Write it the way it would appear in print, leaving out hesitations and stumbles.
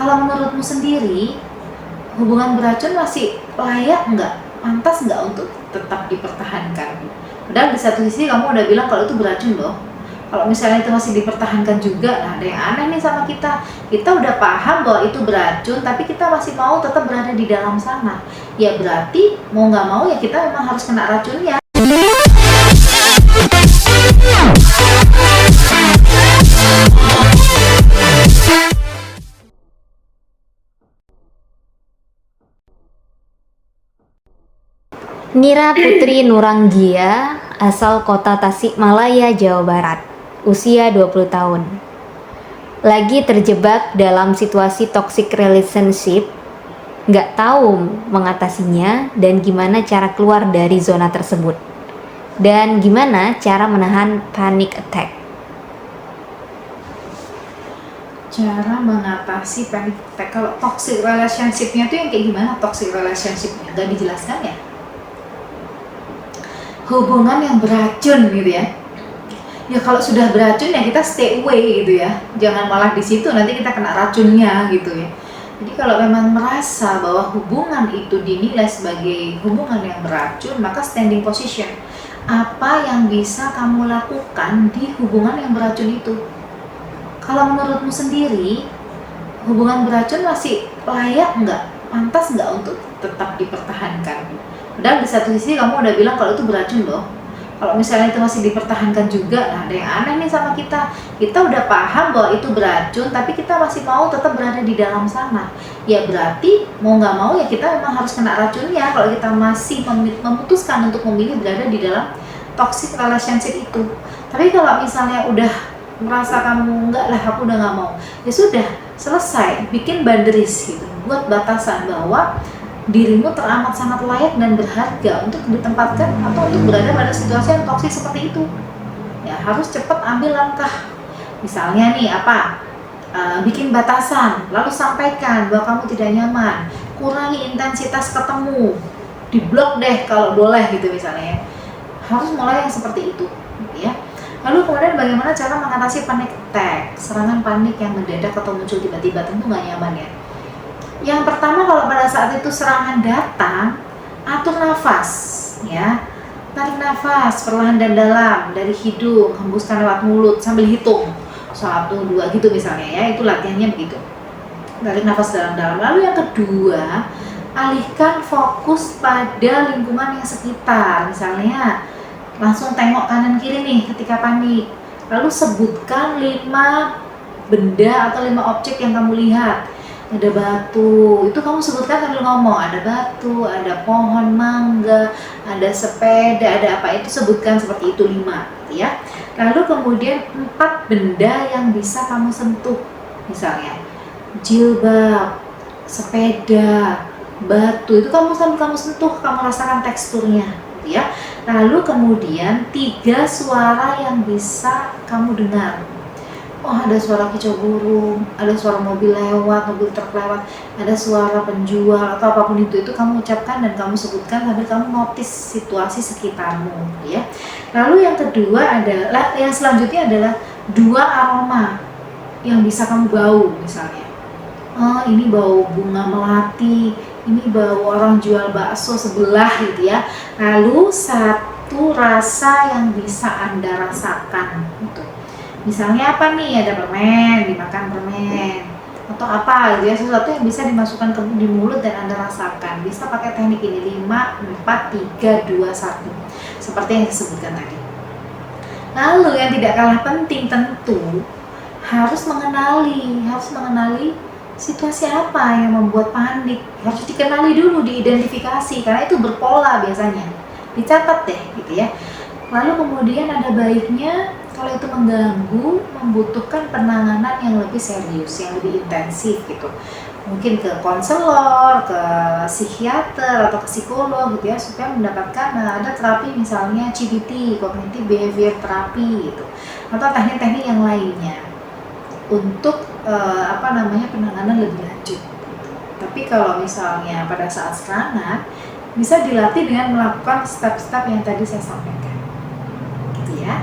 Kalau menurutmu sendiri, hubungan beracun masih layak nggak? Pantas nggak untuk tetap dipertahankan? Padahal di satu sisi kamu udah bilang kalau itu beracun loh. Kalau misalnya itu masih dipertahankan juga, nah ada yang aneh nih sama kita. Kita udah paham bahwa itu beracun, tapi kita masih mau tetap berada di dalam sana. Ya berarti mau nggak mau ya kita memang harus kena racunnya. Nira Putri Nuranggia, asal kota Tasikmalaya, Jawa Barat, usia 20 tahun. Lagi terjebak dalam situasi toxic relationship, nggak tahu mengatasinya dan gimana cara keluar dari zona tersebut. Dan gimana cara menahan panic attack. Cara mengatasi panic attack, kalau toxic relationship-nya tuh yang kayak gimana toxic relationship-nya? Gak dijelaskan ya? Hubungan yang beracun gitu ya. Ya kalau sudah beracun ya kita stay away gitu ya. Jangan malah di situ nanti kita kena racunnya gitu ya. Jadi kalau memang merasa bahwa hubungan itu dinilai sebagai hubungan yang beracun, maka standing position. Apa yang bisa kamu lakukan di hubungan yang beracun itu? Kalau menurutmu sendiri, hubungan beracun masih layak nggak? Pantas nggak untuk tetap dipertahankan? Padahal di satu sisi kamu udah bilang kalau itu beracun loh. Kalau misalnya itu masih dipertahankan juga, nah ada yang aneh nih sama kita. Kita udah paham bahwa itu beracun, tapi kita masih mau tetap berada di dalam sana. Ya berarti mau nggak mau ya kita memang harus kena racunnya kalau kita masih memutuskan untuk memilih berada di dalam toxic relationship itu. Tapi kalau misalnya udah merasa kamu enggak lah, aku udah nggak mau, ya sudah selesai, bikin boundaries gitu, buat batasan bahwa dirimu teramat sangat layak dan berharga untuk ditempatkan atau untuk berada pada situasi yang toksik seperti itu. Ya harus cepat ambil langkah. Misalnya nih bikin batasan, lalu sampaikan bahwa kamu tidak nyaman, kurangi intensitas ketemu, diblok deh kalau boleh gitu misalnya. Harus mulai yang seperti itu, gitu ya. Lalu kemudian bagaimana cara mengatasi panic attack, serangan panik yang mendadak atau muncul tiba-tiba, tentu nggak nyaman ya. Yang pertama, kalau pada saat itu serangan datang, atur nafas ya. Tarik nafas perlahan dan dalam dari hidung, hembuskan lewat mulut sambil hitung 1, 2 gitu misalnya ya. Itu latihannya begitu. Tarik nafas dalam-dalam. Lalu yang kedua, alihkan fokus pada lingkungan yang sekitar. Misalnya langsung tengok kanan kiri nih ketika panik. Lalu sebutkan 5 benda atau 5 objek yang kamu lihat. Ada batu, itu kamu sebutkan sambil ngomong, ada batu, ada pohon mangga, ada sepeda, ada apa, itu sebutkan seperti itu 5 gitu ya. Lalu kemudian 4 benda yang bisa kamu sentuh, misalnya jilbab, sepeda, batu, itu kamu sambil kamu sentuh, kamu rasakan teksturnya gitu ya. Lalu kemudian 3 suara yang bisa kamu dengar. Oh, ada suara kicau burung, ada suara mobil lewat, mobil truk lewat, ada suara penjual atau apapun itu kamu ucapkan dan kamu sebutkan sambil kamu notice situasi sekitarmu, ya. Lalu yang kedua adalah, yang selanjutnya adalah 2 aroma yang bisa kamu bau, misalnya. Oh, ini bau bunga melati, ini bau orang jual bakso sebelah gitu ya. Lalu 1 rasa yang bisa Anda rasakan gitu. Misalnya apa nih, ada permen, dimakan permen atau apa gitu ya, sesuatu yang bisa dimasukkan di mulut dan Anda rasakan. Bisa pakai teknik ini 5, 4, 3, 2, 1 seperti yang disebutkan tadi. Lalu yang tidak kalah penting tentu harus mengenali situasi apa yang membuat panik. Harus dikenali dulu, diidentifikasi, karena itu berpola biasanya. Dicatat deh gitu ya. Lalu kemudian ada baiknya kalau itu mengganggu, membutuhkan penanganan yang lebih serius, yang lebih intensif gitu. Mungkin ke konselor, ke psikiater atau ke psikolog gitu ya, supaya mendapatkan ada terapi misalnya CBT, Cognitive Behavior Therapy gitu. Atau teknik-teknik yang lainnya untuk penanganan lebih lanjut gitu. Tapi kalau misalnya pada saat serangan, bisa dilatih dengan melakukan step-step yang tadi saya sampaikan. Gitu ya.